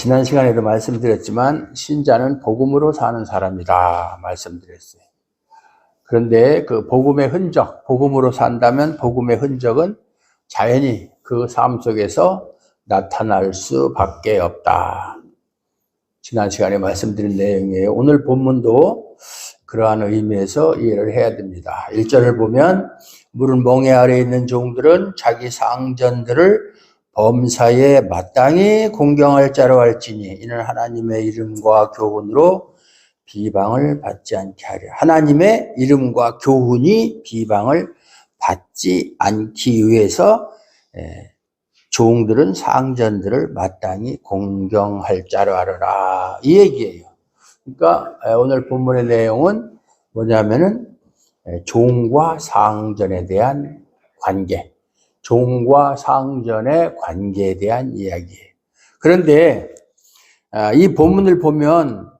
지난 시간에도 말씀드렸지만 신자는 복음으로 사는 사람이다 말씀드렸어요. 그런데 그 복음의 흔적, 복음으로 산다면 복음의 흔적은 자연히 그 삶 속에서 나타날 수밖에 없다. 지난 시간에 말씀드린 내용이에요. 오늘 본문도 그러한 의미에서 이해를 해야 됩니다. 1절을 보면 물은 멍에 아래 있는 종들은 자기 상전들을 범사에 마땅히 공경할 자로 할지니 이는 하나님의 이름과 교훈으로 비방을 받지 않게 하려. 하나님의 이름과 교훈이 비방을 받지 않기 위해서 종들은 상전들을 마땅히 공경할 자로 하라. 이 얘기예요. 그러니까 오늘 본문의 내용은 뭐냐면은 종과 상전에 대한 관계, 종과 상전의 관계에 대한 이야기예요. 그런데 이 본문을 보면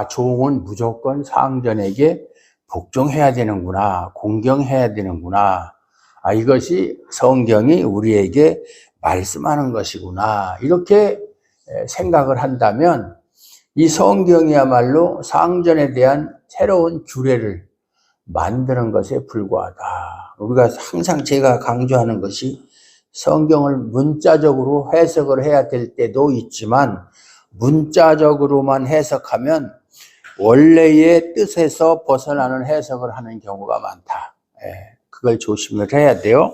종은 무조건 상전에게 복종해야 되는구나, 공경해야 되는구나. 이것이 성경이 우리에게 말씀하는 것이구나. 이렇게 생각을 한다면 이 성경이야말로 상전에 대한 새로운 규례를 만드는 것에 불과하다. 우리가 항상 제가 강조하는 것이 성경을 문자적으로 해석을 해야 될 때도 있지만 문자적으로만 해석하면 원래의 뜻에서 벗어나는 해석을 하는 경우가 많다. 그걸 조심을 해야 돼요.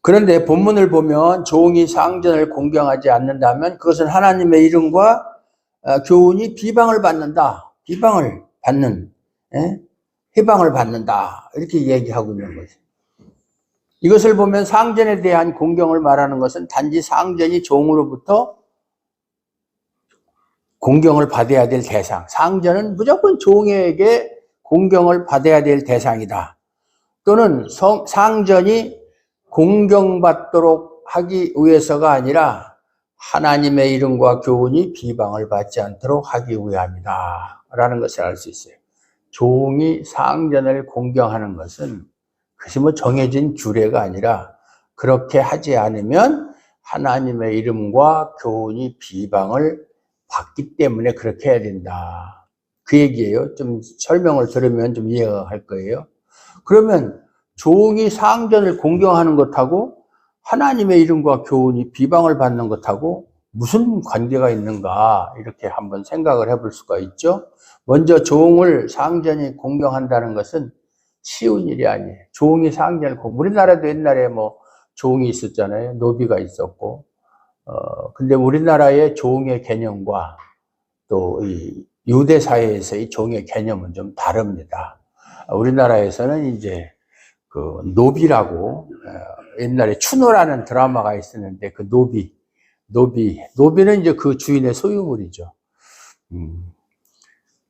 그런데 본문을 보면 종이 상전을 공경하지 않는다면 그것은 하나님의 이름과 교훈이 비방을 받는다. 비방을 받는, 해방을 받는다. 이렇게 얘기하고 있는 거죠. 이것을 보면 상전에 대한 공경을 말하는 것은 단지 상전이 종으로부터 공경을 받아야 될 대상. 상전은 무조건 종에게 공경을 받아야 될 대상이다. 또는 상전이 공경받도록 하기 위해서가 아니라 하나님의 이름과 교훈이 비방을 받지 않도록 하기 위함이다. 라는 것을 알 수 있어요. 종이 상전을 공경하는 것은 그것이 정해진 규례가 아니라 그렇게 하지 않으면 하나님의 이름과 교훈이 비방을 받기 때문에 그렇게 해야 된다. 그 얘기예요. 좀 설명을 들으면 좀 이해가 할 거예요. 그러면 종이 상전을 공경하는 것하고 하나님의 이름과 교훈이 비방을 받는 것하고 무슨 관계가 있는가 이렇게 한번 생각을 해볼 수가 있죠. 먼저 종을 상전이 공경한다는 것은 쉬운 일이 아니에요. 종이 상전을 우리나라도 옛날에 종이 있었잖아요. 노비가 있었고 근데 우리나라의 종의 개념과 또 이 유대 사회에서의 종의 개념은 좀 다릅니다. 우리나라에서는 이제 그 노비라고 옛날에 추노라는 드라마가 있었는데 그 노비는 이제 그 주인의 소유물이죠.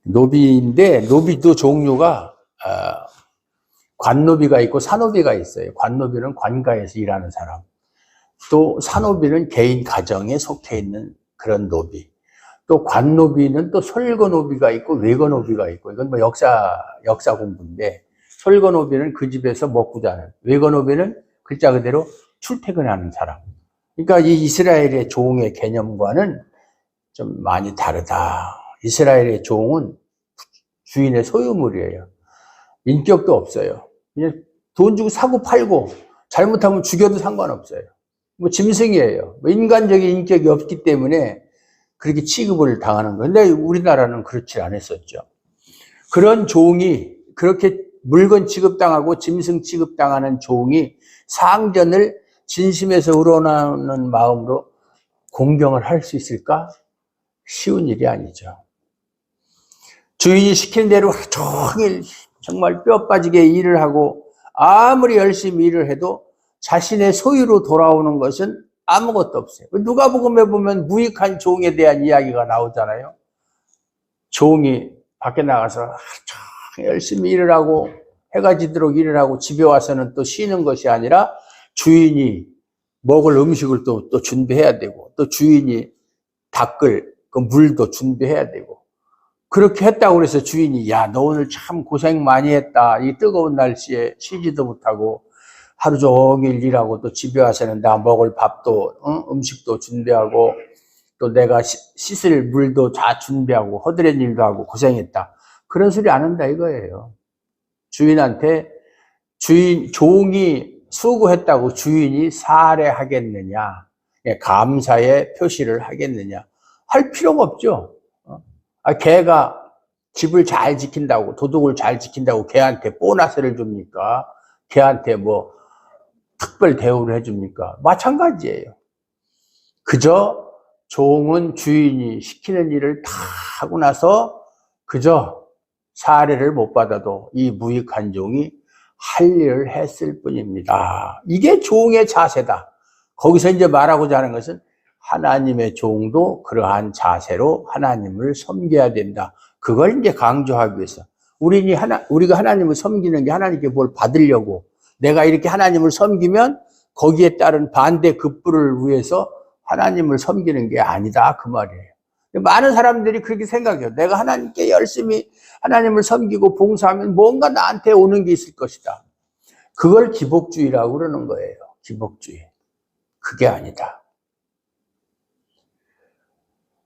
노비인데 노비도 종류가 관노비가 있고 사노비가 있어요. 관노비는 관가에서 일하는 사람. 또 사노비는 개인 가정에 속해 있는 그런 노비. 또 관노비는 또 솔거노비가 있고 외거노비가 있고 이건 역사 공부인데 솔거노비는 그 집에서 먹고 자는, 외거노비는 글자 그대로 출퇴근하는 사람. 그러니까 이 이스라엘의 종의 개념과는 좀 많이 다르다. 이스라엘의 종은 주인의 소유물이에요. 인격도 없어요. 그냥 돈 주고 사고 팔고 잘못하면 죽여도 상관없어요. 짐승이에요. 인간적인 인격이 없기 때문에 그렇게 취급을 당하는 거예요. 근데 우리나라는 그렇지 않았었죠. 그런 종이 그렇게 물건 취급당하고 짐승 취급당하는 종이 상전을 진심에서 우러나오는 마음으로 공경을 할 수 있을까? 쉬운 일이 아니죠. 주인이 시키는 대로 하루 종일 정말 뼈 빠지게 일을 하고 아무리 열심히 일을 해도 자신의 소유로 돌아오는 것은 아무것도 없어요. 누가복음에 보면 무익한 종에 대한 이야기가 나오잖아요. 종이 밖에 나가서 하루 종일 열심히 일을 하고 해가 지도록 일을 하고 집에 와서는 또 쉬는 것이 아니라 주인이 먹을 음식을 또 준비해야 되고 또 주인이 닦을 그 물도 준비해야 되고 그렇게 했다고 그래서 주인이 야, 너 오늘 참 고생 많이 했다. 이 뜨거운 날씨에 쉬지도 못하고 하루 종일 일하고 또 집에 와서는 나 먹을 밥도 음식도 준비하고 또 내가 씻을 물도 다 준비하고 허드렛 일도 하고 고생했다. 그런 소리 안 한다 이거예요. 주인한테 종이 수고했다고 주인이 살해하겠느냐, 감사의 표시를 하겠느냐, 할 필요가 없죠. 걔가 집을 잘 지킨다고, 도덕을 잘 지킨다고 걔한테 보너스를 줍니까? 걔한테 뭐 특별 대우를 해줍니까? 마찬가지예요. 그저 종은 주인이 시키는 일을 다 하고 나서 그저 사례를 못 받아도 이 무익한 종이 할 일을 했을 뿐입니다. 이게 종의 자세다. 거기서 이제 말하고자 하는 것은 하나님의 종도 그러한 자세로 하나님을 섬겨야 된다. 그걸 이제 강조하기 위해서 우리가 하나님을 섬기는 게 하나님께 뭘 받으려고, 내가 이렇게 하나님을 섬기면 거기에 따른 반대 급부를 위해서 하나님을 섬기는 게 아니다 그 말이에요. 많은 사람들이 그렇게 생각해요. 내가 하나님께 열심히 하나님을 섬기고 봉사하면 뭔가 나한테 오는 게 있을 것이다. 그걸 기복주의라고 그러는 거예요. 기복주의. 그게 아니다.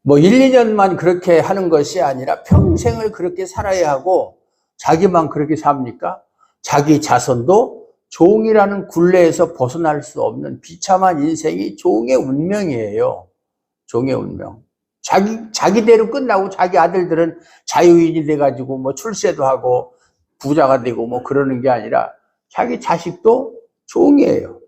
뭐 1, 2년만 그렇게 하는 것이 아니라 평생을 그렇게 살아야 하고, 자기만 그렇게 삽니까? 자기 자손도 종이라는 굴레에서 벗어날 수 없는 비참한 인생이 종의 운명이에요. 종의 운명. 자기대로 끝나고 자기 아들들은 자유인이 돼가지고 뭐 출세도 하고 부자가 되고 뭐 그러는 게 아니라 자기 자식도 종이에요.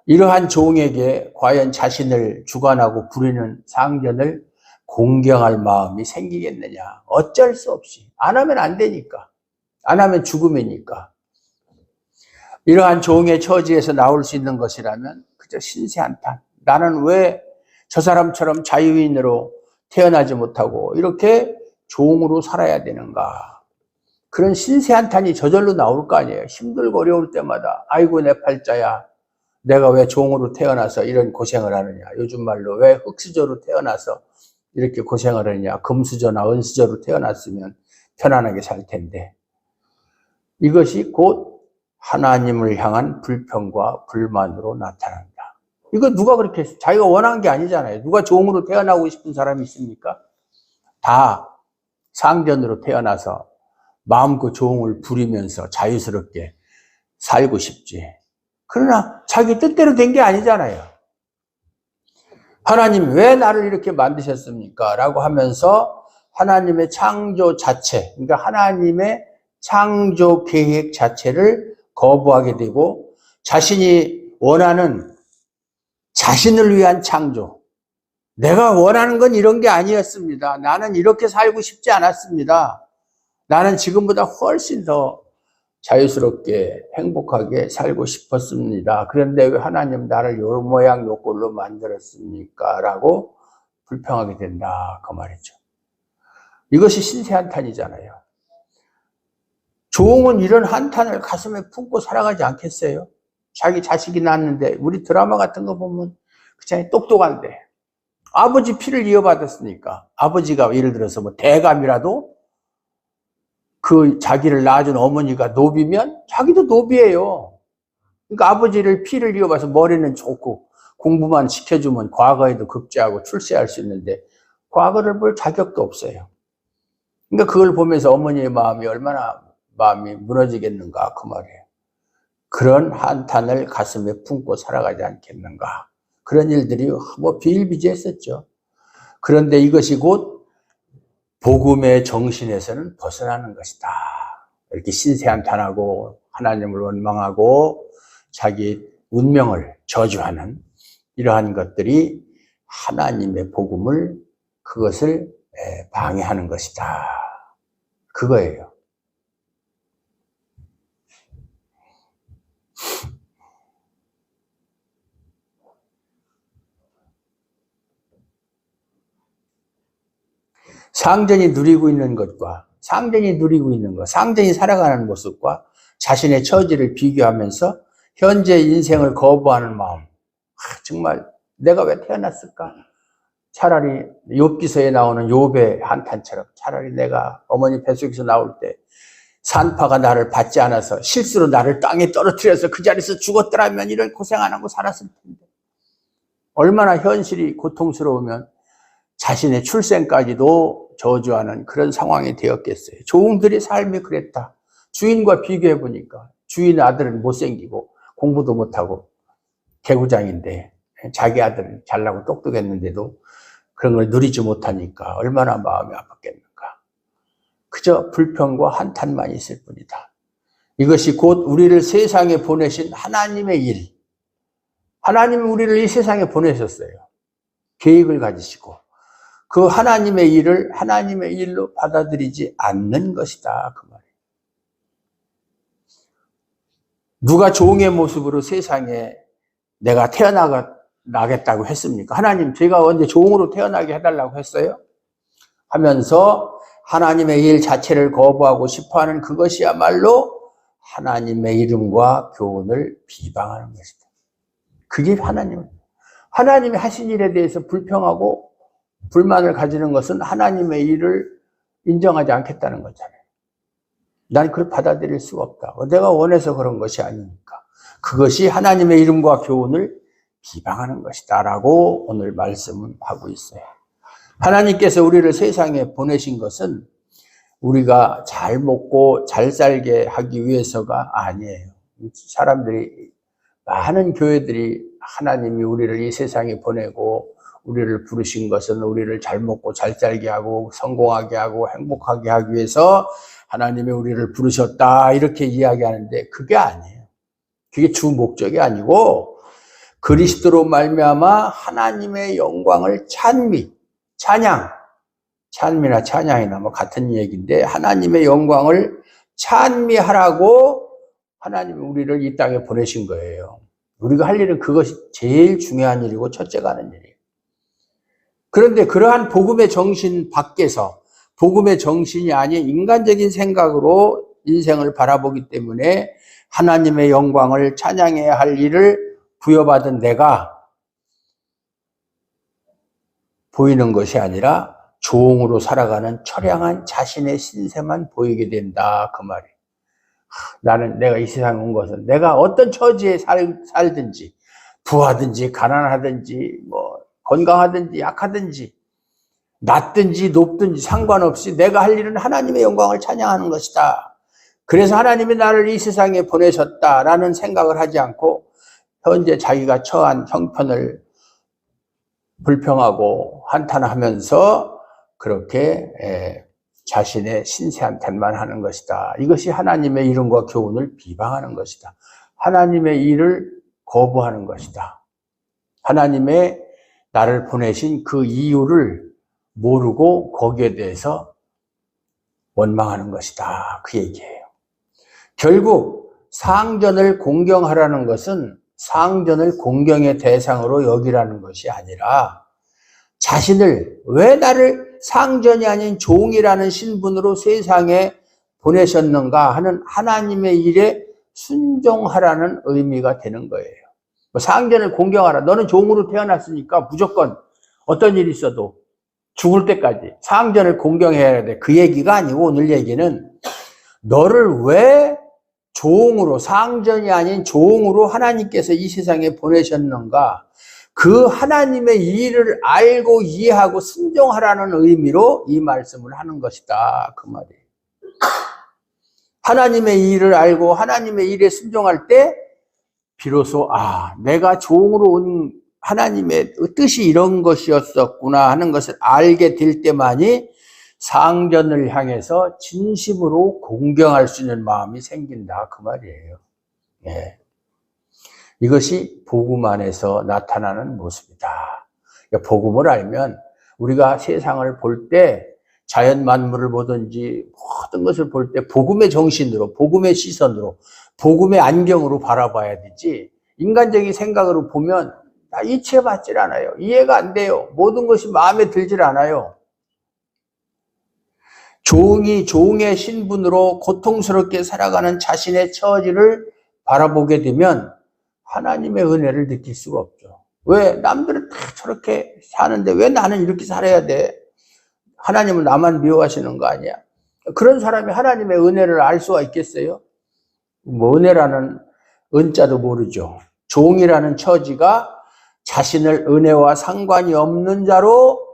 이러한 종에게 과연 자신을 주관하고 부리는 상전을 공경할 마음이 생기겠느냐? 어쩔 수 없이. 안 하면 안 되니까. 안 하면 죽음이니까. 이러한 종의 처지에서 나올 수 있는 것이라면 그저 신세한탄. 나는 왜 저 사람처럼 자유인으로 태어나지 못하고 이렇게 종으로 살아야 되는가? 그런 신세한탄이 저절로 나올 거 아니에요. 힘들고 어려울 때마다 아이고 내 팔자야. 내가 왜 종으로 태어나서 이런 고생을 하느냐. 요즘 말로 왜 흙수저로 태어나서 이렇게 고생을 하느냐. 금수저나 은수저로 태어났으면 편안하게 살 텐데. 이것이 곧 하나님을 향한 불평과 불만으로 나타난다. 이거 누가 그렇게 자기가 원한 게 아니잖아요. 누가 종으로 태어나고 싶은 사람이 있습니까? 다 상전으로 태어나서 마음껏 종을 부리면서 자유스럽게 살고 싶지. 그러나 자기 뜻대로 된 게 아니잖아요. 하나님 왜 나를 이렇게 만드셨습니까? 라고 하면서 하나님의 창조 자체, 그러니까 하나님의 창조 계획 자체를 거부하게 되고 자신이 원하는 자신을 위한 창조, 내가 원하는 건 이런 게 아니었습니다. 나는 이렇게 살고 싶지 않았습니다. 나는 지금보다 훨씬 더 자유스럽게 행복하게 살고 싶었습니다. 그런데 왜 하나님 나를 요 모양 요 꼴로 만들었습니까? 라고 불평하게 된다 그 말이죠. 이것이 신세한탄이잖아요. 종은 이런 한탄을 가슴에 품고 살아가지 않겠어요? 자기 자식이 낳았는데, 우리 드라마 같은 거 보면 그냥 똑똑한데 아버지 피를 이어받았으니까 아버지가 예를 들어서 뭐 대감이라도 그 자기를 낳아준 어머니가 노비면 자기도 노비예요. 그러니까 아버지를 피를 이어봐서 머리는 좋고 공부만 시켜주면 과거에도 급제하고 출세할 수 있는데 과거를 볼 자격도 없어요. 그러니까 그걸 보면서 어머니의 마음이 얼마나 마음이 무너지겠는가 그 말이에요. 그런 한탄을 가슴에 품고 살아가지 않겠는가. 그런 일들이 뭐 비일비재했었죠. 그런데 이것이 곧 복음의 정신에서는 벗어나는 것이다. 이렇게 신세한탄하고 하나님을 원망하고 자기 운명을 저주하는 이러한 것들이 하나님의 복음을, 그것을 방해하는 것이다. 그거예요. 상전이 누리고 있는 것과 상전이 누리고 있는 것, 상전이 살아가는 모습과 자신의 처지를 비교하면서 현재 인생을 거부하는 마음. 정말 내가 왜 태어났을까? 차라리 욥기서에 나오는 욥의 한탄처럼 차라리 내가 어머니 뱃속에서 나올 때 산파가 나를 받지 않아서 실수로 나를 땅에 떨어뜨려서 그 자리에서 죽었더라면 이런 고생 안 하고 살았을 텐데. 얼마나 현실이 고통스러우면 자신의 출생까지도 저주하는 그런 상황이 되었겠어요. 조웅들의 삶이 그랬다. 주인과 비교해 보니까 주인 아들은 못생기고 공부도 못하고 개구장인데 자기 아들은 잘나고 똑똑했는데도 그런 걸 누리지 못하니까 얼마나 마음이 아팠겠는가. 그저 불평과 한탄만 있을 뿐이다. 이것이 곧 우리를 세상에 보내신 하나님의 일. 하나님이 우리를 이 세상에 보내셨어요. 계획을 가지시고 그 하나님의 일을 하나님의 일로 받아들이지 않는 것이다. 그 말이에요. 누가 종의 모습으로 세상에 내가 태어나겠다고 했습니까? 하나님, 제가 언제 종으로 태어나게 해달라고 했어요? 하면서 하나님의 일 자체를 거부하고 싶어하는 그것이야말로 하나님의 이름과 교훈을 비방하는 것이다. 그게 하나님이 하신 일에 대해서 불평하고 불만을 가지는 것은 하나님의 일을 인정하지 않겠다는 거잖아요. 난 그걸 받아들일 수가 없다. 내가 원해서 그런 것이 아니니까. 그것이 하나님의 이름과 교훈을 비방하는 것이다 라고 오늘 말씀을 하고 있어요. 하나님께서 우리를 세상에 보내신 것은 우리가 잘 먹고 잘 살게 하기 위해서가 아니에요. 사람들이, 많은 교회들이 하나님이 우리를 이 세상에 보내고 우리를 부르신 것은 우리를 잘 먹고 잘 살게 하고 성공하게 하고 행복하게 하기 위해서 하나님이 우리를 부르셨다 이렇게 이야기하는데 그게 아니에요. 그게 주 목적이 아니고 그리스도로 말미암아 하나님의 영광을 찬미나 찬양이나 뭐 같은 얘기인데 하나님의 영광을 찬미하라고 하나님이 우리를 이 땅에 보내신 거예요. 우리가 할 일은 그것이 제일 중요한 일이고 첫째가 하는 일이에요. 그런데 그러한 복음의 정신 밖에서 복음의 정신이 아닌 인간적인 생각으로 인생을 바라보기 때문에 하나님의 영광을 찬양해야 할 일을 부여받은 내가 보이는 것이 아니라 종으로 살아가는 처량한 자신의 신세만 보이게 된다 그 말이에요. 나는 내가 이 세상에 온 것은 내가 어떤 처지에 살든지 부하든지 가난하든지 뭐 건강하든지 약하든지 낮든지 높든지 상관없이 내가 할 일은 하나님의 영광을 찬양하는 것이다. 그래서 하나님이 나를 이 세상에 보내셨다라는 생각을 하지 않고 현재 자기가 처한 형편을 불평하고 한탄하면서 그렇게 자신의 신세한탄만 하는 것이다. 이것이 하나님의 이름과 교훈을 비방하는 것이다. 하나님의 일을 거부하는 것이다. 하나님의 나를 보내신 그 이유를 모르고 거기에 대해서 원망하는 것이다. 그 얘기예요. 결국 상전을 공경하라는 것은 상전을 공경의 대상으로 여기라는 것이 아니라 자신을 왜 나를 상전이 아닌 종이라는 신분으로 세상에 보내셨는가 하는 하나님의 일에 순종하라는 의미가 되는 거예요. 상전을 공경하라. 너는 종으로 태어났으니까 무조건 어떤 일이 있어도 죽을 때까지 상전을 공경해야 돼. 그 얘기가 아니고 오늘 얘기는 너를 왜 종으로 상전이 아닌 종으로 하나님께서 이 세상에 보내셨는가 그 하나님의 일을 알고 이해하고 순종하라는 의미로 이 말씀을 하는 것이다 그 말이에요. 하나님의 일을 알고 하나님의 일에 순종할 때 비로소 내가 종으로 온 하나님의 뜻이 이런 것이었었구나 하는 것을 알게 될 때만이 상전을 향해서 진심으로 공경할 수 있는 마음이 생긴다 그 말이에요. 예. 이것이 복음 안에서 나타나는 모습이다. 그러니까 복음을 알면 우리가 세상을 볼 때 자연 만물을 보든지 모든 것을 볼 때 복음의 정신으로 복음의 시선으로 복음의 안경으로 바라봐야 되지 인간적인 생각으로 보면 다 이치해받질 않아요. 이해가 안 돼요. 모든 것이 마음에 들질 않아요. 종의 신분으로 고통스럽게 살아가는 자신의 처지를 바라보게 되면 하나님의 은혜를 느낄 수가 없죠. 왜? 남들은 다 저렇게 사는데 왜 나는 이렇게 살아야 돼? 하나님은 나만 미워하시는 거 아니야? 그런 사람이 하나님의 은혜를 알 수가 있겠어요? 뭐 은혜라는 은자도 모르죠. 종이라는 처지가 자신을 은혜와 상관이 없는 자로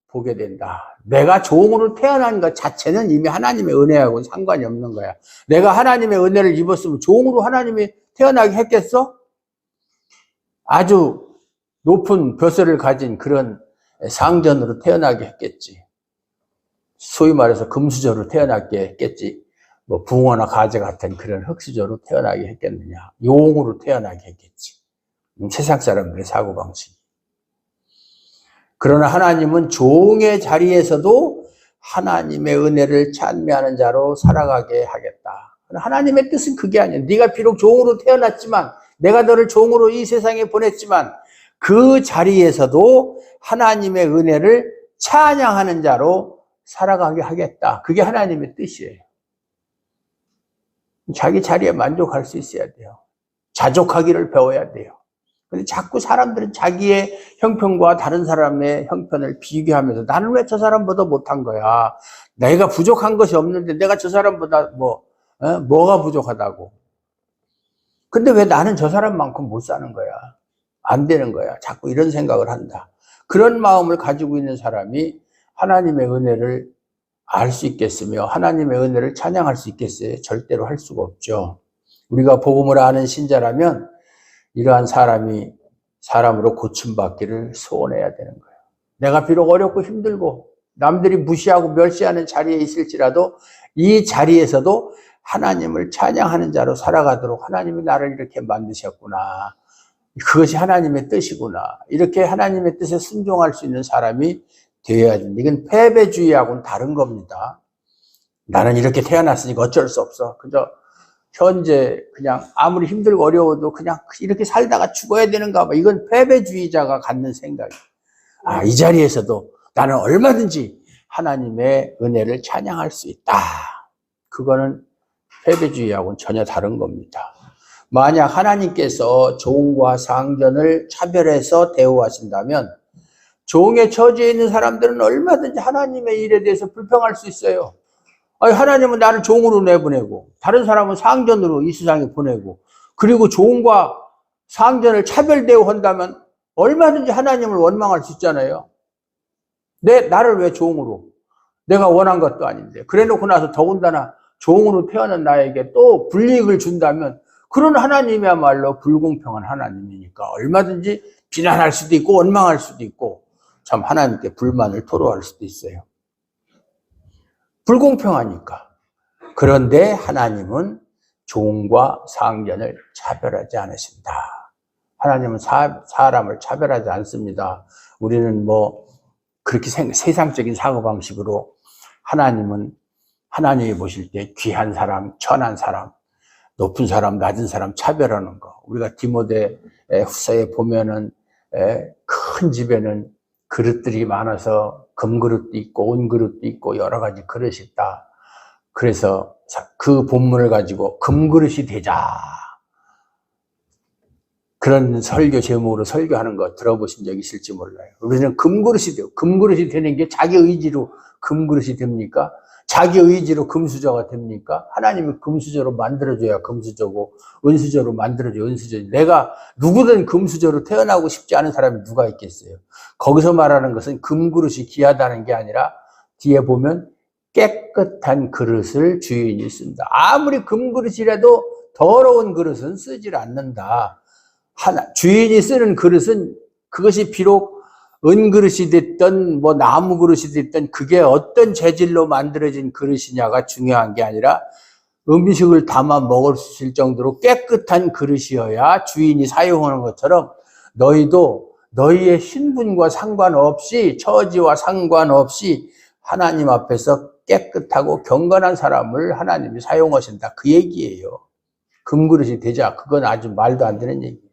보게 된다. 내가 종으로 태어난 것 자체는 이미 하나님의 은혜하고는 상관이 없는 거야. 내가 하나님의 은혜를 입었으면 종으로 하나님이 태어나게 했겠어? 아주 높은 벼슬을 가진 그런 상전으로 태어나게 했겠지. 소위 말해서 금수저로 태어나게 했겠지. 뭐 붕어나 가재 같은 그런 흙수저로 태어나게 했겠느냐. 용으로 태어나게 했겠지. 세상 사람들의 사고방식이. 그러나 하나님은 종의 자리에서도 하나님의 은혜를 찬미하는 자로 살아가게 하겠다. 하나님의 뜻은 그게 아니야. 네가 비록 종으로 태어났지만, 내가 너를 종으로 이 세상에 보냈지만 그 자리에서도 하나님의 은혜를 찬양하는 자로 살아가게 하겠다. 그게 하나님의 뜻이에요. 자기 자리에 만족할 수 있어야 돼요. 자족하기를 배워야 돼요. 근데 자꾸 사람들은 자기의 형편과 다른 사람의 형편을 비교하면서 나는 왜 저 사람보다 못한 거야? 내가 부족한 것이 없는데 내가 저 사람보다 뭐가 부족하다고? 근데 왜 나는 저 사람만큼 못 사는 거야? 안 되는 거야. 자꾸 이런 생각을 한다. 그런 마음을 가지고 있는 사람이 하나님의 은혜를 알 수 있겠으며 하나님의 은혜를 찬양할 수 있겠어요? 절대로 할 수가 없죠. 우리가 복음을 아는 신자라면 이러한 사람이 사람으로 고침받기를 소원해야 되는 거예요. 내가 비록 어렵고 힘들고 남들이 무시하고 멸시하는 자리에 있을지라도 이 자리에서도 하나님을 찬양하는 자로 살아가도록 하나님이 나를 이렇게 만드셨구나. 그것이 하나님의 뜻이구나. 이렇게 하나님의 뜻에 순종할 수 있는 사람이 되어야 된다. 이건 패배주의하고는 다른 겁니다. 나는 이렇게 태어났으니까 어쩔 수 없어. 그저 현재 그냥 아무리 힘들고 어려워도 그냥 이렇게 살다가 죽어야 되는가 봐. 이건 패배주의자가 갖는 생각이에요. 이 자리에서도 나는 얼마든지 하나님의 은혜를 찬양할 수 있다. 그거는 패배주의하고는 전혀 다른 겁니다. 만약 하나님께서 종과 상전을 차별해서 대우하신다면 종의 처지에 있는 사람들은 얼마든지 하나님의 일에 대해서 불평할 수 있어요. 하나님은 나를 종으로 내보내고 다른 사람은 상전으로 이 세상에 보내고 그리고 종과 상전을 차별 대우한다면 얼마든지 하나님을 원망할 수 있잖아요. 나를 왜 종으로? 내가 원한 것도 아닌데. 그래놓고 나서 더군다나 종으로 태어난 나에게 또 불이익을 준다면 그런 하나님이야말로 불공평한 하나님이니까 얼마든지 비난할 수도 있고 원망할 수도 있고 참 하나님께 불만을 토로할 수도 있어요. 불공평하니까. 그런데 하나님은 종과 상전을 차별하지 않으신다. 하나님은 사람을 차별하지 않습니다. 우리는 그렇게 세상적인 사고방식으로 하나님이 보실 때 귀한 사람, 천한 사람, 높은 사람, 낮은 사람 차별하는 거. 우리가 디모데 후서에 보면은 큰 집에는 그릇들이 많아서 금그릇도 있고 은그릇도 있고 여러 가지 그릇이 있다. 그래서 그 본문을 가지고 금그릇이 되자. 그런 설교 제목으로 설교하는 거 들어보신 적 있을지 몰라요. 우리는 금그릇이 돼요. 금그릇이 되는 게 자기 의지로 금그릇이 됩니까? 자기 의지로 금수저가 됩니까? 하나님이 금수저로 만들어줘야 금수저고 은수저로 만들어줘야 은수저지. 내가 누구든 금수저로 태어나고 싶지 않은 사람이 누가 있겠어요? 거기서 말하는 것은 금그릇이 귀하다는 게 아니라 뒤에 보면 깨끗한 그릇을 주인이 쓴다. 아무리 금그릇이라도 더러운 그릇은 쓰질 않는다. 주인이 쓰는 그릇은 그것이 비록 은그릇이 됐든 나무 그릇이 됐든 그게 어떤 재질로 만들어진 그릇이냐가 중요한 게 아니라 음식을 담아 먹을 수 있을 정도로 깨끗한 그릇이어야 주인이 사용하는 것처럼 너희도 너희의 신분과 상관없이 처지와 상관없이 하나님 앞에서 깨끗하고 경건한 사람을 하나님이 사용하신다. 그 얘기예요. 금그릇이 되자. 그건 아주 말도 안 되는 얘기예요.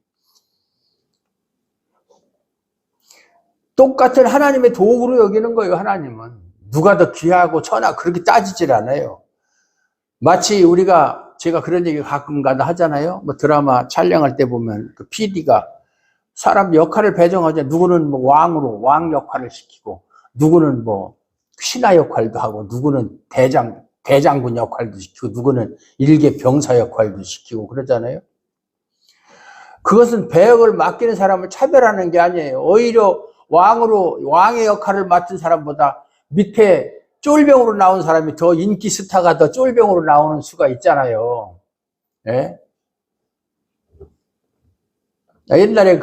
똑같은 하나님의 도구로 여기는 거예요. 하나님은 누가 더 귀하고 천하 그렇게 따지질 않아요. 마치 제가 그런 얘기 가끔가다 하잖아요. 드라마 촬영할 때 보면 그 PD가 사람 역할을 배정하죠. 누구는 왕으로 왕 역할을 시키고 누구는 신하 역할도 하고 누구는 대장군 역할도 시키고 누구는 일개 병사 역할도 시키고 그러잖아요. 그것은 배역을 맡기는 사람을 차별하는 게 아니에요. 오히려 왕의 역할을 맡은 사람보다 밑에 쫄병으로 나온 사람이 더 인기 스타가 더 쫄병으로 나오는 수가 있잖아요. 예? 옛날에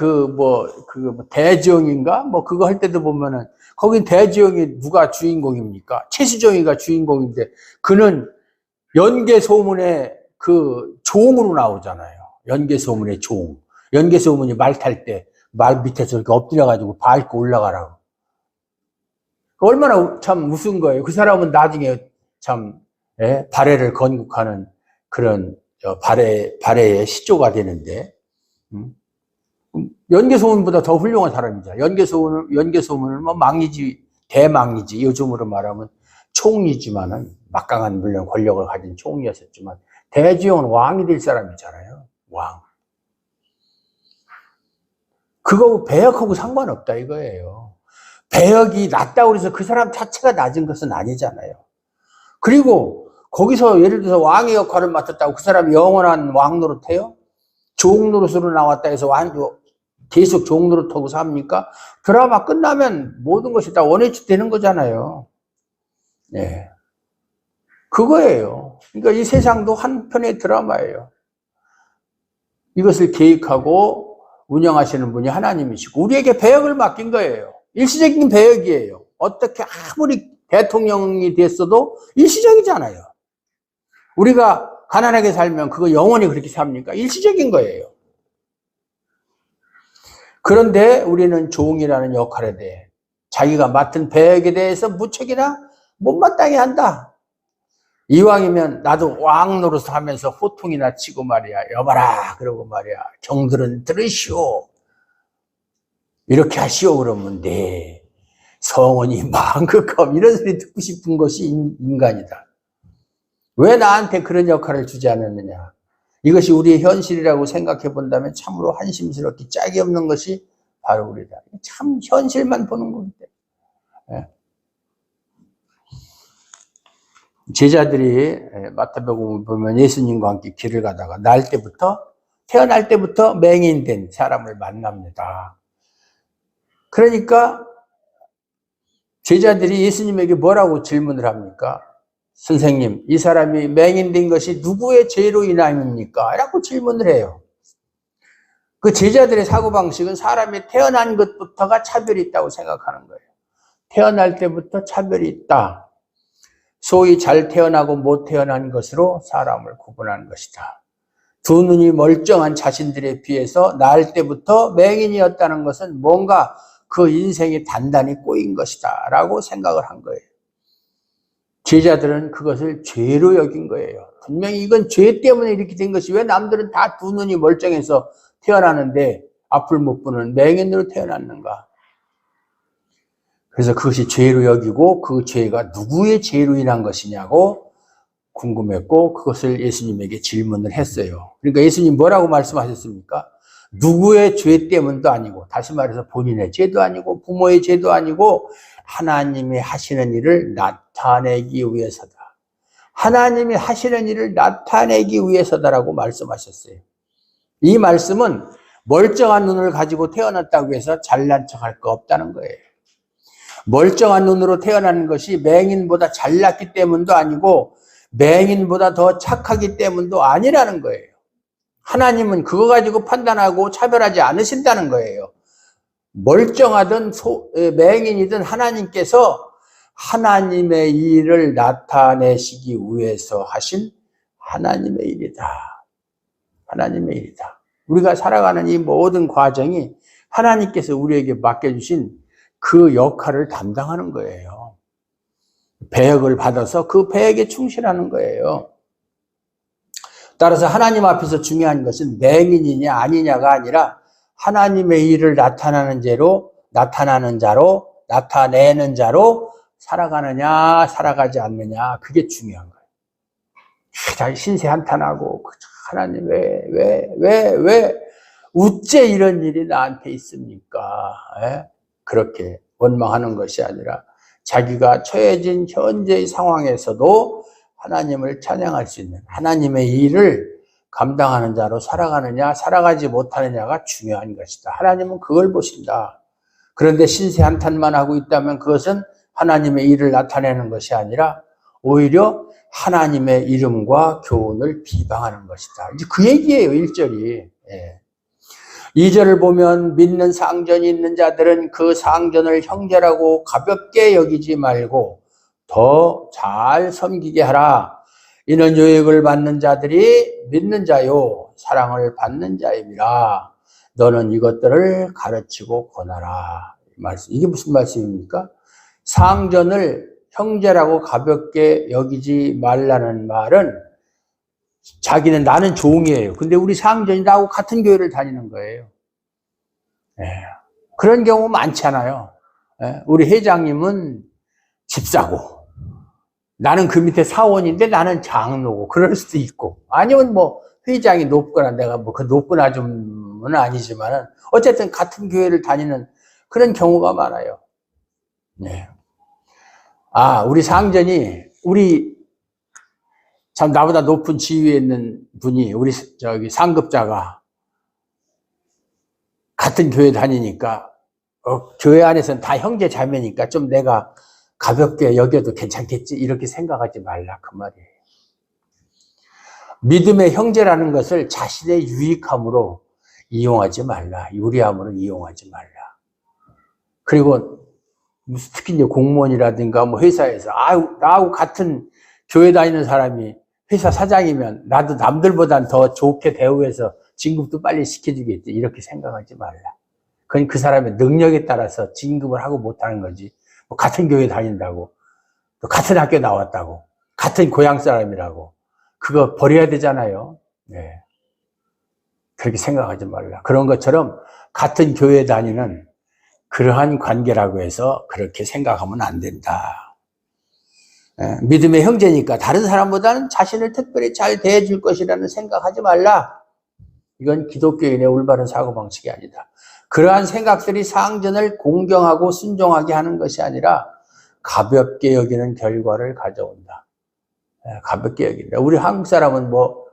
대지영인가? 그거 할 때도 보면은, 거긴 대지영이 누가 주인공입니까? 최수정이가 주인공인데, 그는 연개소문의 그 종으로 나오잖아요. 연개소문의 종. 연개소문이 말 탈 때, 말 밑에서 이렇게 엎드려가지고 밟고 올라가라고. 얼마나 참 무서운 거예요. 그 사람은 나중에 참, 예? 발해를 건국하는 그런, 발해의 시조가 되는데, 연개소문보다 더 훌륭한 사람이죠. 연개소문은 망이지, 대망이지. 요즘으로 말하면 총리지만은, 막강한 물론 권력을 가진 총리였었지만, 대지영은 왕이 될 사람이잖아요. 왕. 그거 배역하고 상관없다 이거예요. 배역이 낮다고 해서 그 사람 자체가 낮은 것은 아니잖아요. 그리고 거기서 예를 들어서 왕의 역할을 맡았다고 그 사람이 영원한 왕 노릇해요? 종 노릇으로 나왔다 해서 계속 종 노릇하고 삽니까? 드라마 끝나면 모든 것이 다 원해치 되는 거잖아요. 예. 그거예요. 그러니까 이 세상도 한 편의 드라마예요. 이것을 계획하고 운영하시는 분이 하나님이시고 우리에게 배역을 맡긴 거예요. 일시적인 배역이에요. 어떻게 아무리 대통령이 됐어도 일시적이잖아요. 우리가 가난하게 살면 그거 영원히 그렇게 삽니까? 일시적인 거예요. 그런데 우리는 종이라는 역할에 대해 자기가 맡은 배역에 대해서 무척이나 못마땅해 한다. 이왕이면 나도 왕 노릇 하면서 호통이나 치고 말이야. 여봐라 그러고 말이야. 정들은 들으시오. 이렇게 하시오 그러면 네. 성원이 만극함 이런 소리 듣고 싶은 것이 인간이다. 왜 나한테 그런 역할을 주지 않았느냐. 이것이 우리의 현실이라고 생각해 본다면 참으로 한심스럽게 짝이 없는 것이 바로 우리다. 참 현실만 보는 건데. 예. 제자들이 마태복음을 보면 예수님과 함께 길을 가다가 태어날 때부터 맹인된 사람을 만납니다. 그러니까 제자들이 예수님에게 뭐라고 질문을 합니까? 선생님, 이 사람이 맹인된 것이 누구의 죄로 인함입니까? 라고 질문을 해요. 그 제자들의 사고방식은 사람이 태어난 것부터가 차별이 있다고 생각하는 거예요. 태어날 때부터 차별이 있다. 소위 잘 태어나고 못 태어난 것으로 사람을 구분하는 것이다. 두 눈이 멀쩡한 자신들에 비해서 낳을 때부터 맹인이었다는 것은 뭔가 그 인생이 단단히 꼬인 것이다 라고 생각을 한 거예요. 제자들은 그것을 죄로 여긴 거예요. 분명히 이건 죄 때문에 이렇게 된 것이 왜 남들은 다 두 눈이 멀쩡해서 태어나는데 앞을 못 보는 맹인으로 태어났는가. 그래서 그것이 죄로 여기고 그 죄가 누구의 죄로 인한 것이냐고 궁금했고 그것을 예수님에게 질문을 했어요. 그러니까 예수님 뭐라고 말씀하셨습니까? 누구의 죄 때문도 아니고 다시 말해서 본인의 죄도 아니고 부모의 죄도 아니고 하나님이 하시는 일을 나타내기 위해서다. 하나님이 하시는 일을 나타내기 위해서다라고 말씀하셨어요. 이 말씀은 멀쩡한 눈을 가지고 태어났다고 해서 잘난 척할 거 없다는 거예요. 멀쩡한 눈으로 태어나는 것이 맹인보다 잘났기 때문도 아니고 맹인보다 더 착하기 때문도 아니라는 거예요. 하나님은 그거 가지고 판단하고 차별하지 않으신다는 거예요. 멀쩡하든 맹인이든 하나님께서 하나님의 일을 나타내시기 위해서 하신 하나님의 일이다. 하나님의 일이다. 우리가 살아가는 이 모든 과정이 하나님께서 우리에게 맡겨주신 그 역할을 담당하는 거예요. 배역을 받아서 그 배역에 충실하는 거예요. 따라서 하나님 앞에서 중요한 것은 맹인이냐 아니냐가 아니라 하나님의 일을 나타내는 자로 살아가느냐 살아가지 않느냐 그게 중요한 거예요. 신세 한탄하고 하나님 왜 어째 이런 일이 나한테 있습니까? 그렇게 원망하는 것이 아니라 자기가 처해진 현재의 상황에서도 하나님을 찬양할 수 있는 하나님의 일을 감당하는 자로 살아가느냐 살아가지 못하느냐가 중요한 것이다. 하나님은 그걸 보신다. 그런데 신세 한탄만 하고 있다면 그것은 하나님의 일을 나타내는 것이 아니라 오히려 하나님의 이름과 교훈을 비방하는 것이다. 이제 그 얘기예요, 1절이. 예. 2절을 보면 믿는 상전이 있는 자들은 그 상전을 형제라고 가볍게 여기지 말고 더 잘 섬기게 하라. 이는 유익을 받는 자들이 믿는 자요 사랑을 받는 자임이라. 너는 이것들을 가르치고 권하라. 이게 무슨 말씀입니까? 상전을 형제라고 가볍게 여기지 말라는 말은 자기는 나는 종이에요. 근데 우리 상전이 나하고 같은 교회를 다니는 거예요. 예. 그런 경우 많잖아요. 예. 우리 회장님은 집사고 나는 그 밑에 사원인데 나는 장로고 그럴 수도 있고 아니면 뭐 회장이 높거나 내가 뭐 그 높거나 좀은 아니지만은 어쨌든 같은 교회를 다니는 그런 경우가 많아요. 네. 아, 우리 상전이 우리 참 나보다 높은 지위에 있는 분이 우리 저기 상급자가 같은 교회 다니니까 교회 안에서는 다 형제 자매니까 좀 내가 가볍게 여겨도 괜찮겠지 이렇게 생각하지 말라 그 말이에요. 믿음의 형제라는 것을 자신의 유익함으로 이용하지 말라. 유리함으로 이용하지 말라. 그리고 특히 이제 공무원이라든가 뭐 회사에서 나하고 같은 교회 다니는 사람이 회사 사장이면 나도 남들보단 더 좋게 대우해서 진급도 빨리 시켜주겠지 이렇게 생각하지 말라. 그건 그 사람의 능력에 따라서 진급을 하고 못하는 거지. 뭐 같은 교회 다닌다고 또 같은 학교 나왔다고 같은 고향 사람이라고 그거 버려야 되잖아요. 네. 그렇게 생각하지 말라. 그런 것처럼 같은 교회 다니는 그러한 관계라고 해서 그렇게 생각하면 안 된다. 네. 믿음의 형제니까 다른 사람보다는 자신을 특별히 잘 대해줄 것이라는 생각하지 말라. 이건 기독교인의 올바른 사고방식이 아니다. 그러한 생각들이 상전을 공경하고 순종하게 하는 것이 아니라 가볍게 여기는 결과를 가져온다. 가볍게 여긴다. 우리 한국 사람은 뭐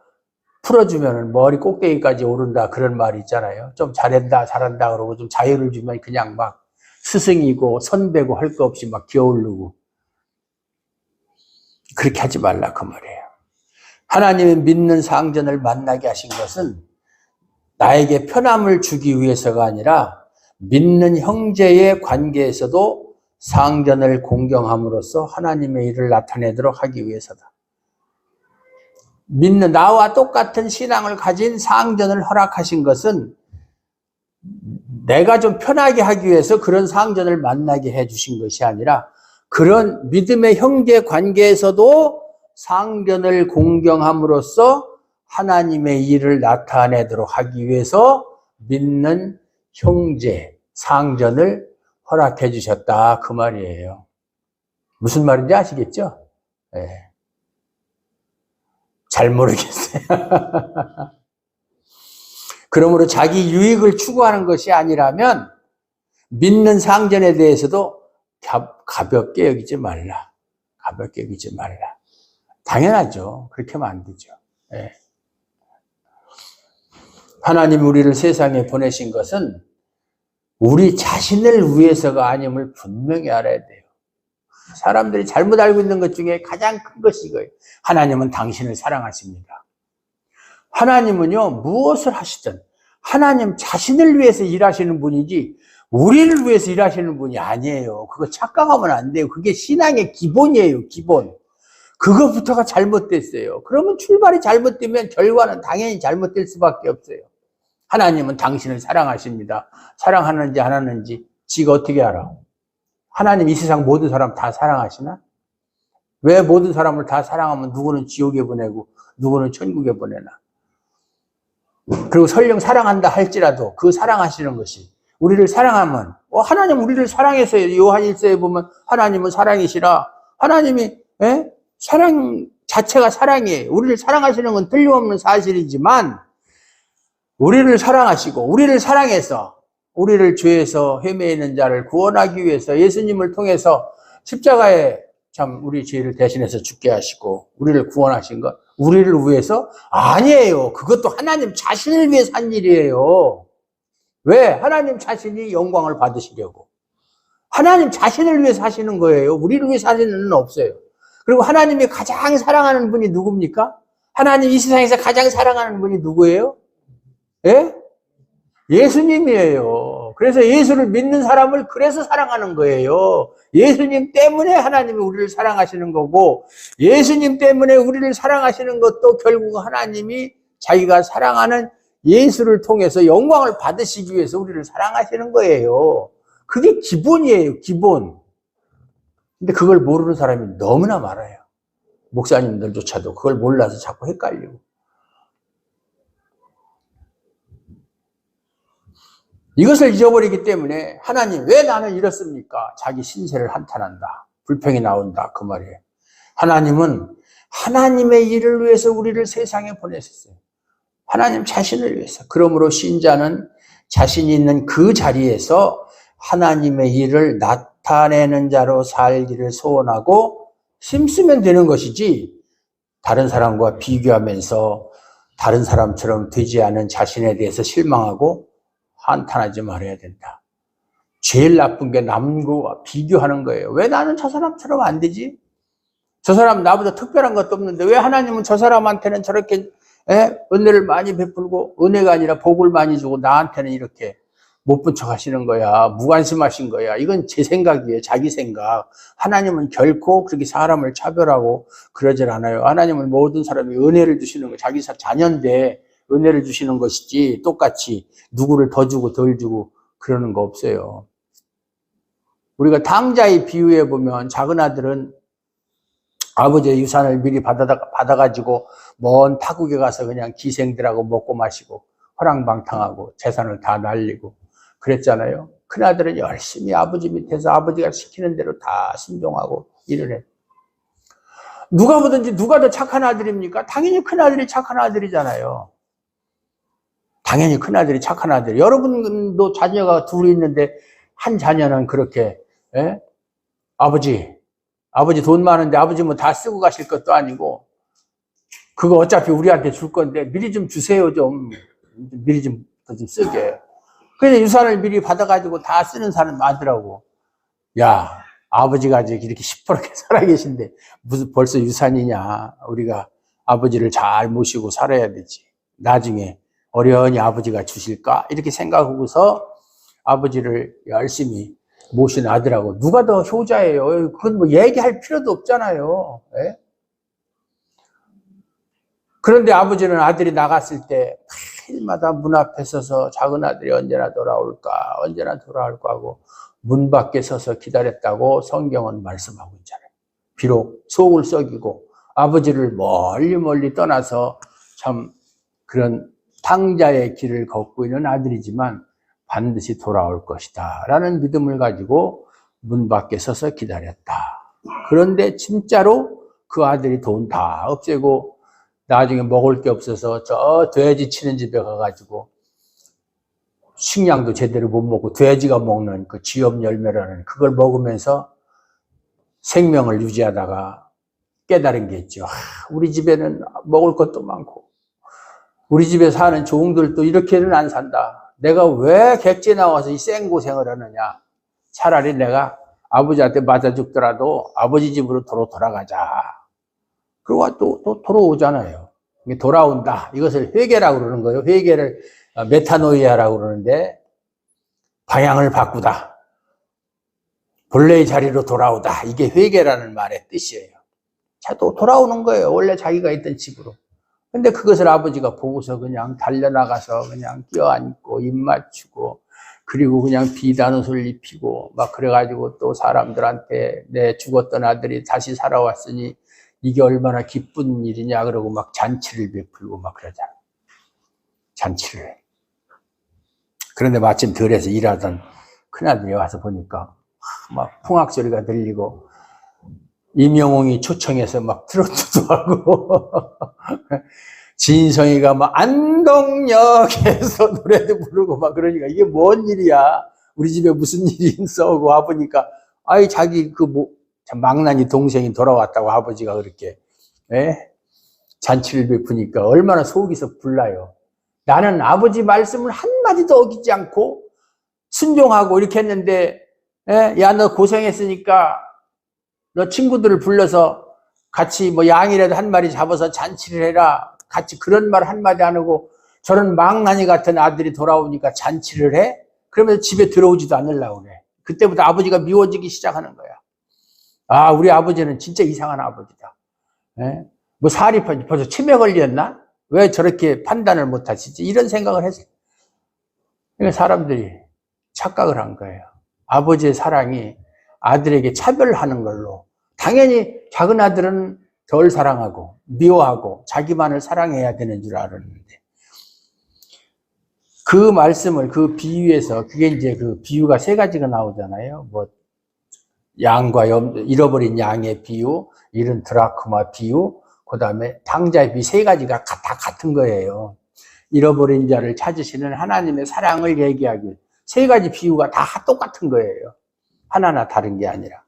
풀어주면 머리 꼭대기까지 오른다 그런 말이 있잖아요. 좀 잘한다 그러고 좀 자유를 주면 그냥 막 스승이고 선배고 할 거 없이 막 기어오르고 그렇게 하지 말라 그 말이에요. 하나님이 믿는 상전을 만나게 하신 것은 나에게 편함을 주기 위해서가 아니라 믿는 형제의 관계에서도 상전을 공경함으로써 하나님의 일을 나타내도록 하기 위해서다. 믿는 나와 똑같은 신앙을 가진 상전을 허락하신 것은 내가 좀 편하게 하기 위해서 그런 상전을 만나게 해주신 것이 아니라 그런 믿음의 형제 관계에서도 상전을 공경함으로써 하나님의 일을 나타내도록 하기 위해서 믿는 형제, 상전을 허락해 주셨다 그 말이에요. 무슨 말인지 아시겠죠? 네. 잘 모르겠어요. 그러므로 자기 유익을 추구하는 것이 아니라면 믿는 상전에 대해서도 가볍게 여기지 말라. 가볍게 여기지 말라. 당연하죠. 그렇게 하면 안 되죠. 네. 하나님 우리를 세상에 보내신 것은 우리 자신을 위해서가 아님을 분명히 알아야 돼요. 사람들이 잘못 알고 있는 것 중에 가장 큰 것이 이거예요. 하나님은 당신을 사랑하십니다. 하나님은요, 무엇을 하시든 하나님 자신을 위해서 일하시는 분이지 우리를 위해서 일하시는 분이 아니에요. 그거 착각하면 안 돼요. 그게 신앙의 기본이에요, 기본. 그것부터가 잘못됐어요. 그러면 출발이 잘못되면 결과는 당연히 잘못될 수밖에 없어요. 하나님은 당신을 사랑하십니다. 사랑하는지 안 하는지 지가 어떻게 알아? 하나님 이 세상 모든 사람 다 사랑하시나? 왜 모든 사람을 다 사랑하면 누구는 지옥에 보내고 누구는 천국에 보내나? 그리고 설령 사랑한다 할지라도 그 사랑하시는 것이 우리를 사랑하면 하나님 우리를 사랑해서 요한 1서에 보면 하나님은 사랑이시라. 하나님이 사랑 자체가 사랑이에요. 우리를 사랑하시는 건 틀림없는 사실이지만 우리를 사랑하시고 우리를 사랑해서 우리를 죄에서 헤매이는 자를 구원하기 위해서 예수님을 통해서 십자가에 참 우리 죄를 대신해서 죽게 하시고 우리를 구원하신 것, 우리를 위해서? 아니에요. 그것도 하나님 자신을 위해서 한 일이에요. 왜? 하나님 자신이 영광을 받으시려고. 하나님 자신을 위해서 하시는 거예요. 우리를 위해서 하시는 일은 없어요. 그리고 하나님이 가장 사랑하는 분이 누굽니까? 하나님 이 세상에서 가장 사랑하는 분이 누구예요? 예? 예수님이에요. 그래서 예수를 믿는 사람을 그래서 사랑하는 거예요. 예수님 때문에 하나님이 우리를 사랑하시는 거고, 예수님 때문에 우리를 사랑하시는 것도 결국 하나님이 자기가 사랑하는 예수를 통해서 영광을 받으시기 위해서 우리를 사랑하시는 거예요. 그게 기본이에요, 기본. 근데 그걸 모르는 사람이 너무나 많아요. 목사님들조차도 그걸 몰라서 자꾸 헷갈리고. 이것을 잊어버리기 때문에 하나님 왜 나는 이렇습니까? 자기 신세를 한탄한다. 불평이 나온다. 그 말이에요. 하나님은 하나님의 일을 위해서 우리를 세상에 보내셨어요. 하나님 자신을 위해서. 그러므로 신자는 자신이 있는 그 자리에서 하나님의 일을 나타내는 자로 살기를 소원하고 힘쓰면 되는 것이지, 다른 사람과 비교하면서 다른 사람처럼 되지 않은 자신에 대해서 실망하고 한탄하지 말아야 된다. 제일 나쁜 게 남과 비교하는 거예요. 왜 나는 저 사람처럼 안 되지? 저 사람 나보다 특별한 것도 없는데 왜 하나님은 저 사람한테는 저렇게 은혜를 많이 베풀고, 은혜가 아니라 복을 많이 주고 나한테는 이렇게 못 본 척 하시는 거야. 무관심하신 거야. 이건 제 생각이에요. 자기 생각. 하나님은 결코 그렇게 사람을 차별하고 그러질 않아요. 하나님은 모든 사람이 은혜를 주시는 거예요. 자기 자녀인데 은혜를 주시는 것이지 똑같이 누구를 더 주고 덜 주고 그러는 거 없어요. 우리가 탕자의 비유에 보면 작은 아들은 아버지의 유산을 미리 받아가지고 먼 타국에 가서 그냥 기생들하고 먹고 마시고 허랑방탕하고 재산을 다 날리고 그랬잖아요. 큰아들은 열심히 아버지 밑에서 아버지가 시키는 대로 다 순종하고 일을 해. 누가 보든지 누가 더 착한 아들입니까? 당연히 큰아들이 착한 아들이잖아요. 당연히 큰아들이 착한 아들. 여러분도 자녀가 둘이 있는데 한 자녀는 그렇게 아버지 돈 많은데 아버지 뭐 다 쓰고 가실 것도 아니고 그거 어차피 우리한테 줄 건데 미리 좀 주세요. 좀 미리 좀 쓰게. 그래서 유산을 미리 받아가지고 다 쓰는 사람 많더라고. 야, 아버지가 아직 이렇게 시퍼렇게 살아계신데 무슨 벌써 유산이냐. 우리가 아버지를 잘 모시고 살아야 되지. 나중에 어련히 아버지가 주실까? 이렇게 생각하고서 아버지를 열심히 모신 아들하고 누가 더 효자예요? 그건 뭐 얘기할 필요도 없잖아요. 예? 그런데 아버지는 아들이 나갔을 때 매일마다 문 앞에 서서 작은 아들이 언제나 돌아올까 하고 문 밖에 서서 기다렸다고 성경은 말씀하고 있잖아요. 비록 속을 썩이고 아버지를 멀리 떠나서 참 그런 탕자의 길을 걷고 있는 아들이지만 반드시 돌아올 것이다 라는 믿음을 가지고 문 밖에 서서 기다렸다. 그런데 진짜로 그 아들이 돈 다 없애고 나중에 먹을 게 없어서 저 돼지 치는 집에 가가지고 식량도 제대로 못 먹고 돼지가 먹는 그 지엽 열매라는 그걸 먹으면서 생명을 유지하다가 깨달은 게 있죠. 우리 집에는 먹을 것도 많고 우리 집에 사는 종들도 이렇게는 안 산다. 내가 왜 객지 나와서 이 생고생을 하느냐. 차라리 내가 아버지한테 맞아 죽더라도 아버지 집으로 돌아가자. 그리고 또 돌아오잖아요. 돌아온다. 이것을 회개라고 그러는 거예요. 회개를 메타노이아라고 그러는데 방향을 바꾸다. 본래의 자리로 돌아오다. 이게 회개라는 말의 뜻이에요. 자, 또 돌아오는 거예요. 원래 자기가 있던 집으로. 근데 그것을 아버지가 보고서 그냥 달려나가서 그냥 껴안고 입 맞추고 그리고 그냥 비단옷을 입히고 막 그래가지고 또 사람들한테 내 죽었던 아들이 다시 살아왔으니 이게 얼마나 기쁜 일이냐 그러고 막 잔치를 베풀고 막 그러잖아. 잔치를. 그런데 마침 들에서 일하던 큰아들이 와서 보니까 막 풍악 소리가 들리고 임영웅이 초청해서 막 트로트도 하고 진성이가 막 안동역에서 노래도 부르고 막 그러니까 이게 뭔 일이야? 우리 집에 무슨 일이 있어? 하고 와보니까 자기 망나니 동생이 돌아왔다고 아버지가 그렇게 잔치를 베푸니까 얼마나 속이서 불나요. 나는 아버지 말씀을 한마디도 어기지 않고 순종하고 이렇게 했는데, 야, 너 고생했으니까 너 친구들을 불러서 같이 뭐 양이라도 한 마리 잡아서 잔치를 해라. 같이 그런 말 한마디 안 하고 저런 망나니 같은 아들이 돌아오니까 잔치를 해? 그러면서 집에 들어오지도 않으려고 그래. 그때부터 아버지가 미워지기 시작하는 거야. 아, 우리 아버지는 진짜 이상한 아버지다. 뭐 살이 벌써 치매 걸렸나? 왜 저렇게 판단을 못 하시지? 이런 생각을 했어요. 그러니까 사람들이 착각을 한 거예요. 아버지의 사랑이 아들에게 차별하는 걸로. 당연히 작은 아들은 덜 사랑하고 미워하고 자기만을 사랑해야 되는 줄 알았는데, 그 말씀을 그 비유에서, 그게 이제 그 비유가 세 가지가 나오잖아요. 뭐 양과 잃어버린 양의 비유, 잃은 드라크마 비유, 그 다음에 당자의 비유, 세 가지가 다 같은 거예요. 잃어버린 자를 찾으시는 하나님의 사랑을 얘기하기 위해 세 가지 비유가 다 똑같은 거예요. 하나하나 다른 게 아니라.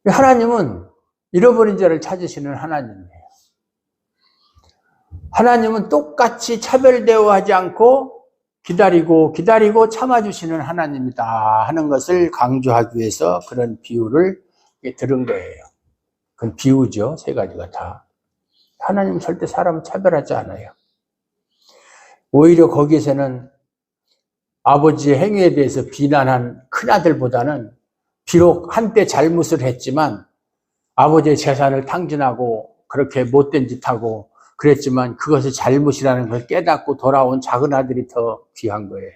하나님은 잃어버린 자를 찾으시는 하나님이에요. 하나님은 똑같이 차별 대우하지 않고 기다리고 참아주시는 하나님이다 하는 것을 강조하기 위해서 그런 비유를 들은 거예요. 그건 비유죠. 세 가지가 다. 하나님은 절대 사람을 차별하지 않아요. 오히려 거기에서는 아버지의 행위에 대해서 비난한 큰아들보다는 비록 한때 잘못을 했지만 아버지의 재산을 탕진하고 그렇게 못된 짓하고 그랬지만 그것이 잘못이라는 걸 깨닫고 돌아온 작은 아들이 더 귀한 거예요.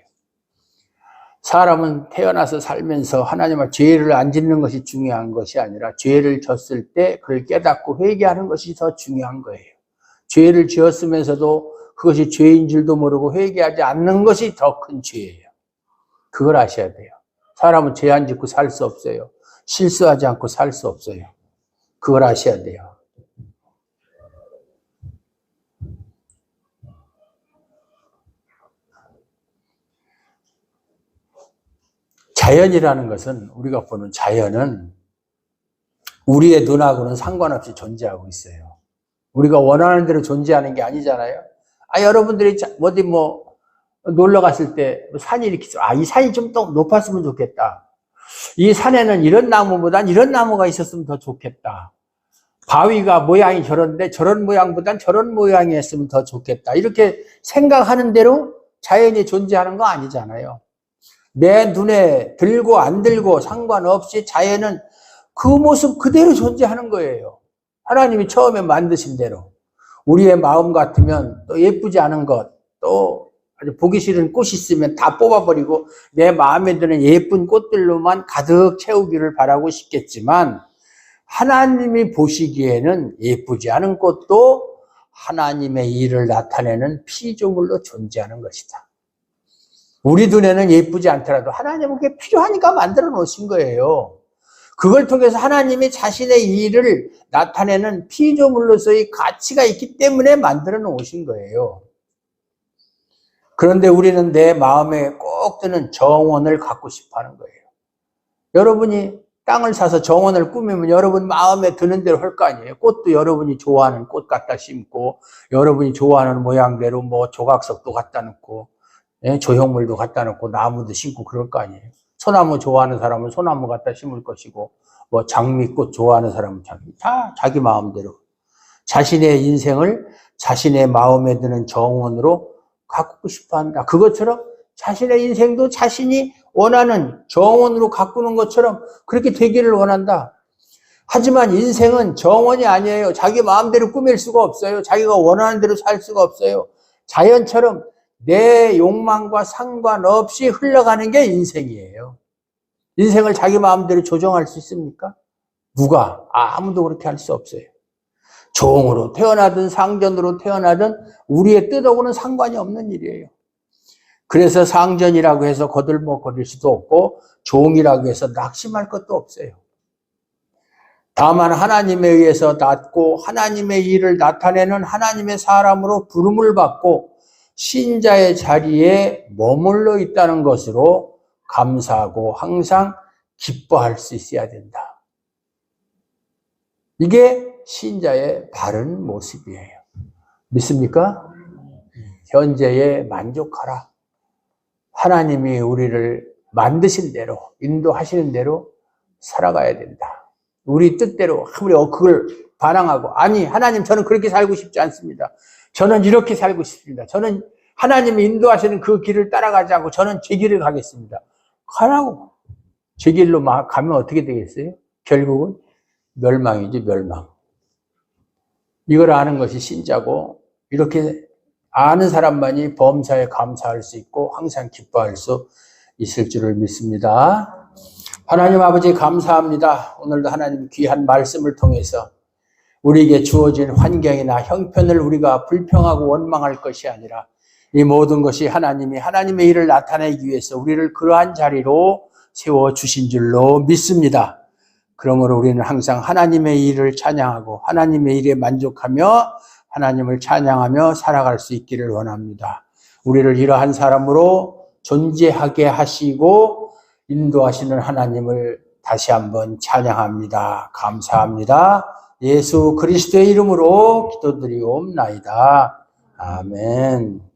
사람은 태어나서 살면서 하나님과 죄를 안 짓는 것이 중요한 것이 아니라 죄를 졌을 때 그걸 깨닫고 회개하는 것이 더 중요한 거예요. 죄를 지었으면서도 그것이 죄인 줄도 모르고 회개하지 않는 것이 더 큰 죄예요. 그걸 아셔야 돼요. 사람은 죄 안 짓고 살 수 없어요. 실수하지 않고 살 수 없어요. 그걸 아셔야 돼요. 자연이라는 것은, 우리가 보는 자연은 우리의 눈하고는 상관없이 존재하고 있어요. 우리가 원하는 대로 존재하는 게 아니잖아요. 여러분들이 어디 뭐 놀러 갔을 때 산이 이렇게 있어. 이 산이 좀 더 높았으면 좋겠다. 이 산에는 이런 나무보단 이런 나무가 있었으면 더 좋겠다. 바위가 모양이 저런데 저런 모양보단 저런 모양이 했으면 더 좋겠다. 이렇게 생각하는 대로 자연이 존재하는 거 아니잖아요. 내 눈에 들고 안 들고 상관없이 자연은 그 모습 그대로 존재하는 거예요. 하나님이 처음에 만드신 대로. 우리의 마음 같으면 또 예쁘지 않은 것, 또 아주 보기 싫은 꽃이 있으면 다 뽑아버리고 내 마음에 드는 예쁜 꽃들로만 가득 채우기를 바라고 싶겠지만, 하나님이 보시기에는 예쁘지 않은 꽃도 하나님의 일을 나타내는 피조물로 존재하는 것이다. 우리 눈에는 예쁘지 않더라도 하나님은 그게 필요하니까 만들어 놓으신 거예요. 그걸 통해서 하나님이 자신의 일을 나타내는 피조물로서의 가치가 있기 때문에 만들어 놓으신 거예요. 그런데 우리는 내 마음에 꼭 드는 정원을 갖고 싶어 하는 거예요. 여러분이 땅을 사서 정원을 꾸미면 여러분 마음에 드는 대로 할 거 아니에요. 꽃도 여러분이 좋아하는 꽃 갖다 심고, 여러분이 좋아하는 모양대로 뭐 조각석도 갖다 놓고, 조형물도 갖다 놓고, 나무도 심고 그럴 거 아니에요. 소나무 좋아하는 사람은 소나무 갖다 심을 것이고, 뭐 장미꽃 좋아하는 사람은 다 자기 마음대로 자신의 인생을 자신의 마음에 드는 정원으로 가꾸고 싶어 한다. 그것처럼 자신의 인생도 자신이 원하는 정원으로 가꾸는 것처럼 그렇게 되기를 원한다. 하지만 인생은 정원이 아니에요. 자기 마음대로 꾸밀 수가 없어요. 자기가 원하는 대로 살 수가 없어요. 자연처럼 내 욕망과 상관없이 흘러가는 게 인생이에요. 인생을 자기 마음대로 조정할 수 있습니까? 누가? 아무도 그렇게 할 수 없어요. 종으로 태어나든 상전으로 태어나든 우리의 뜻하고는 상관이 없는 일이에요. 그래서 상전이라고 해서 거들먹거릴 수도 없고 종이라고 해서 낙심할 것도 없어요. 다만 하나님에 의해서 낳고 하나님의 일을 나타내는 하나님의 사람으로 부름을 받고 신자의 자리에 머물러 있다는 것으로 감사하고 항상 기뻐할 수 있어야 된다. 이게 신자의 바른 모습이에요. 믿습니까? 현재에 만족하라. 하나님이 우리를 만드신 대로, 인도하시는 대로 살아가야 된다. 우리 뜻대로 아무리 그걸 반항하고, 아니 하나님 저는 그렇게 살고 싶지 않습니다. 저는 이렇게 살고 싶습니다. 저는 하나님이 인도하시는 그 길을 따라가지 않고 저는 제 길을 가겠습니다. 가라고. 제 길로 막 가면 어떻게 되겠어요? 결국은 멸망이지, 멸망. 이걸 아는 것이 신자고, 이렇게 아는 사람만이 범사에 감사할 수 있고 항상 기뻐할 수 있을 줄을 믿습니다. 하나님 아버지 감사합니다. 오늘도 하나님 귀한 말씀을 통해서 우리에게 주어진 환경이나 형편을 우리가 불평하고 원망할 것이 아니라 이 모든 것이 하나님이 하나님의 일을 나타내기 위해서 우리를 그러한 자리로 세워주신 줄로 믿습니다. 그러므로 우리는 항상 하나님의 일을 찬양하고 하나님의 일에 만족하며 하나님을 찬양하며 살아갈 수 있기를 원합니다. 우리를 이러한 사람으로 존재하게 하시고 인도하시는 하나님을 다시 한번 찬양합니다. 감사합니다. 예수 그리스도의 이름으로 기도드리옵나이다. 아멘.